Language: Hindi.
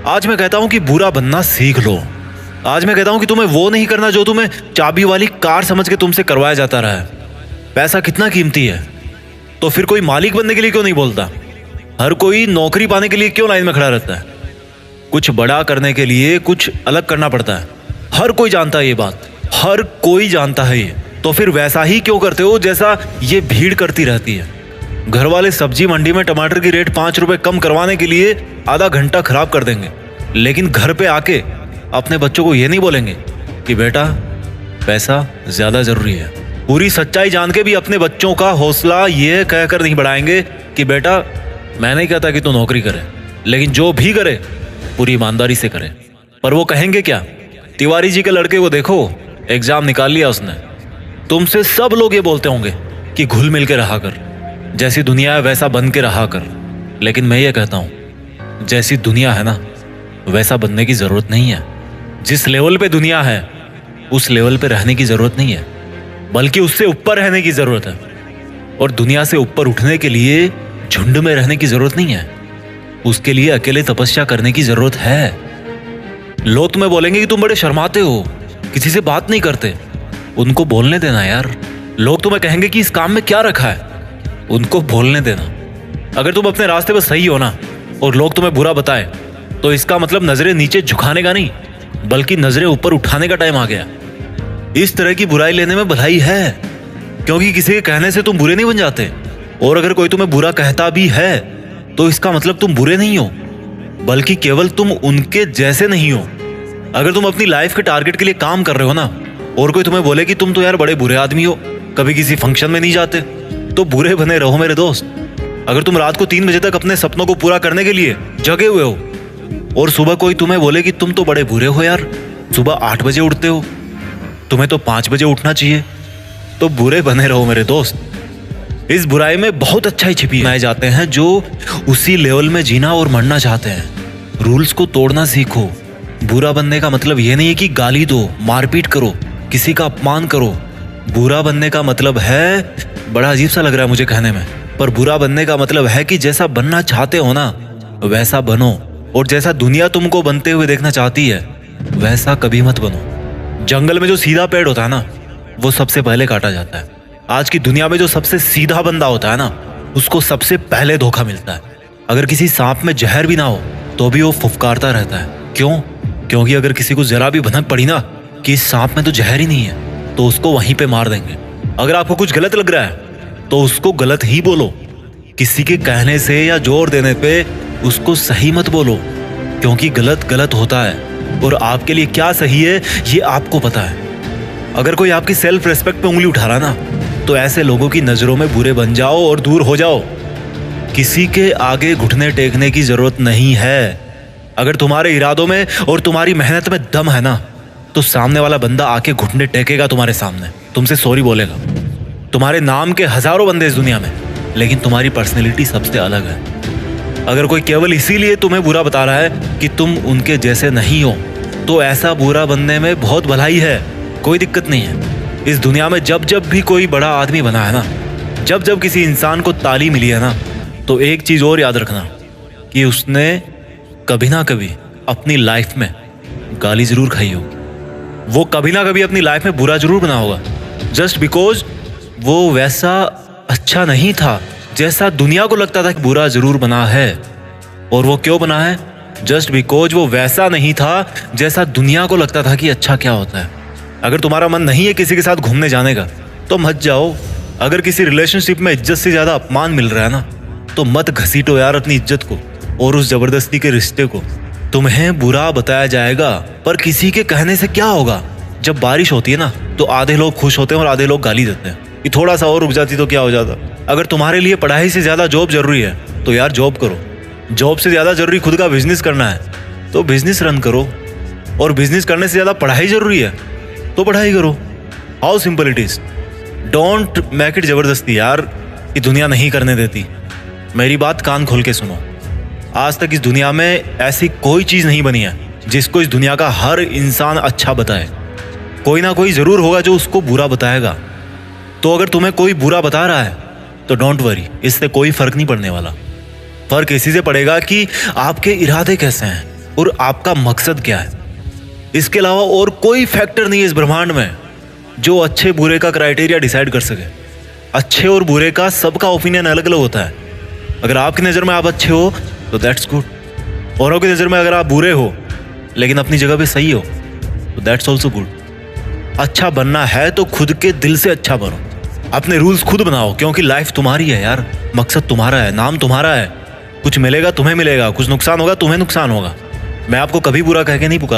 आज मैं कहता हूं कि बुरा बनना सीख लो। आज मैं कहता हूं कि तुम्हें वो नहीं करना जो तुम्हें चाबी वाली कार समझ के तुमसे करवाया जाता रहा है। पैसा कितना कीमती है, तो फिर कोई मालिक बनने के लिए क्यों नहीं बोलता? हर कोई नौकरी पाने के लिए क्यों लाइन में खड़ा रहता है? कुछ बड़ा करने के लिए कुछ अलग करना पड़ता है। हर कोई जानता है ये बात, हर कोई जानता है ये। तो फिर वैसा ही क्यों करते हो जैसा ये भीड़ करती रहती है? घर वाले सब्जी मंडी में टमाटर की रेट 5 रुपए कम करवाने के लिए आधा घंटा खराब कर देंगे, लेकिन घर पे आके अपने बच्चों को ये नहीं बोलेंगे कि बेटा पैसा ज्यादा जरूरी है। पूरी सच्चाई जान के भी अपने बच्चों का हौसला ये कहकर नहीं बढ़ाएंगे कि बेटा मैं नहीं कहता कि तू नौकरी करे, लेकिन जो भी करे पूरी ईमानदारी से करे। पर वो कहेंगे क्या? तिवारी जी के लड़के को देखो, एग्जाम निकाल लिया उसने। तुमसे सब लोग ये बोलते होंगे कि घुल मिल के रहा कर, जैसी दुनिया है वैसा बन के रहा कर। लेकिन मैं ये कहता हूं, जैसी दुनिया है ना वैसा बनने की जरूरत नहीं है। जिस लेवल पे दुनिया है उस लेवल पे रहने की जरूरत नहीं है, बल्कि उससे ऊपर रहने की जरूरत है। और दुनिया से ऊपर उठने के लिए झुंड में रहने की जरूरत नहीं है, उसके लिए अकेले तपस्या करने की जरूरत है। लोग तुम्हें बोलेंगे कि तुम बड़े शर्माते हो, किसी से बात नहीं करते। उनको बोलने देना यार। लोग तुम्हें कहेंगे कि इस काम में क्या रखा है, उनको बोलने देना। अगर तुम अपने रास्ते पर सही हो ना और लोग तुम्हें बुरा बताए, तो इसका मतलब नजरें नीचे झुकाने का नहीं, बल्कि नजरें ऊपर उठाने का टाइम आ गया। इस तरह की बुराई लेने में भलाई है, क्योंकि किसी के कहने से तुम बुरे नहीं बन जाते। और अगर कोई तुम्हें बुरा कहता भी है तो इसका मतलब तुम बुरे नहीं हो, बल्कि केवल तुम उनके जैसे नहीं हो। अगर तुम अपनी लाइफ के टारगेट के लिए काम कर रहे हो ना, और कोई तुम्हें बोले कि तुम तो यार बड़े बुरे आदमी हो, कभी किसी फंक्शन में नहीं जाते, तो बुरे बने रहो मेरे दोस्त। अगर तुम रात को 3 बजे तक अपने सपनों को पूरा करने के लिए जगे हुए हो और सुबह कोई तुम्हें बोले कि तुम तो बड़े बुरे हो यार, सुबह 8 बजे उठते हो, तुम्हें तो 5 बजे उठना चाहिए, तो बुरे बने रहो मेरे दोस्त। इस बुराई में बहुत अच्छाई छिपी है जाते हैं जो उसी लेवल में जीना और मरना चाहते हैं। रूल्स को तोड़ना सीखो। बुरा बनने का मतलब ये नहीं है कि गाली दो, मारपीट करो, किसी का अपमान करो। बुरा बनने का मतलब है, बड़ा अजीब सा लग रहा है मुझे कहने में, पर बुरा बनने का मतलब है कि जैसा बनना चाहते हो ना वैसा बनो, और जैसा दुनिया तुमको बनते हुए देखना चाहती है वैसा कभी मत बनो। जंगल में जो सीधा पेड़ होता है ना वो सबसे पहले काटा जाता है। आज की दुनिया में जो सबसे सीधा बंदा होता है ना उसको सबसे पहले धोखा मिलता है। अगर किसी सांप में जहर भी ना हो तो भी वो फुफकारता रहता है। क्यों? क्योंकि अगर किसी को जरा भी भनक पड़ी ना कि इस सांप में तो जहर ही नहीं है, तो उसको वहीं पे मार देंगे। अगर आपको कुछ गलत लग रहा है तो उसको गलत ही बोलो। किसी के कहने से या जोर देने पे उसको सही मत बोलो, क्योंकि गलत गलत होता है और आपके लिए क्या सही है ये आपको पता है। अगर कोई आपकी सेल्फ रेस्पेक्ट पे उंगली उठा रहा ना तो ऐसे लोगों की नजरों में बुरे बन जाओ और दूर हो जाओ। किसी के आगे घुटने टेकने की जरूरत नहीं है। अगर तुम्हारे इरादों में और तुम्हारी मेहनत में दम है ना तो सामने वाला बंदा आके घुटने टेकेगा तुम्हारे सामने, तुमसे सॉरी बोलेगा। तुम्हारे नाम के हजारों बंदे इस दुनिया में, लेकिन तुम्हारी पर्सनैलिटी सबसे अलग है। अगर कोई केवल इसीलिए तुम्हें बुरा बता रहा है कि तुम उनके जैसे नहीं हो, तो ऐसा बुरा बनने में बहुत भलाई है, कोई दिक्कत नहीं है। इस दुनिया में जब जब भी कोई बड़ा आदमी बना है ना, जब जब किसी इंसान को ताली मिली है ना, तो एक चीज और याद रखना कि उसने कभी ना कभी अपनी लाइफ में गाली जरूर खाई होगी। वो कभी ना कभी अपनी लाइफ में बुरा जरूर बना होगा, जस्ट बिकॉज वो वैसा अच्छा नहीं था जैसा दुनिया को लगता था कि बुरा जरूर बना है। और वो क्यों बना है? जस्ट बिकॉज वो वैसा नहीं था जैसा दुनिया को लगता था कि अच्छा क्या होता है। अगर तुम्हारा मन नहीं है किसी के साथ घूमने जाने का तो मत जाओ। अगर किसी रिलेशनशिप में इज्जत से ज्यादा अपमान मिल रहा है ना तो मत घसीटो यार अपनी इज्जत को और उस जबरदस्ती के रिश्ते को। तुम्हें बुरा बताया जाएगा, पर किसी के कहने से क्या होगा? जब बारिश होती है ना तो आधे लोग खुश होते हैं और आधे लोग गाली देते हैं कि थोड़ा सा और रुक जाती तो क्या हो जाता। अगर तुम्हारे लिए पढ़ाई से ज्यादा जॉब जरूरी है तो यार जॉब करो। जॉब से ज्यादा जरूरी खुद का बिजनेस करना है तो बिजनेस रन करो, और बिजनेस करने से ज्यादा पढ़ाई जरूरी है तो पढ़ाई करो। How simple it is. Don't make it जबरदस्ती यार, कि दुनिया नहीं करने देती। मेरी बात कान खोल के सुनो। आज तक इस दुनिया में ऐसी कोई चीज नहीं बनी है जिसको इस दुनिया का हर इंसान अच्छा बताए। कोई ना कोई जरूर होगा जो उसको बुरा बताएगा। तो अगर तुम्हें कोई बुरा बता रहा है तो डोंट वरी, इससे कोई फर्क नहीं पड़ने वाला। फर्क इसी से पड़ेगा कि आपके इरादे कैसे हैं। और आपका मकसद क्या है। इसके अलावा और कोई फैक्टर नहीं है इस ब्रह्मांड में जो अच्छे बुरे का क्राइटेरिया डिसाइड कर सके। अच्छे और बुरे का सबका ओपिनियन अलग अलग होता है। अगर आपकी नज़र में आप अच्छे हो तो दैट्स गुड, औरों की नज़र में अगर आप बुरे हो लेकिन अपनी जगह पे सही हो तो दैट्स ऑल्सो गुड। अच्छा बनना है तो खुद के दिल से अच्छा बनो, अपने रूल्स खुद बनाओ, क्योंकि लाइफ तुम्हारी है यार, मकसद तुम्हारा है, नाम तुम्हारा है। कुछ मिलेगा तुम्हें मिलेगा, कुछ नुकसान होगा तुम्हें नुकसान होगा। मैं आपको कभी बुरा कह के नहीं पुकार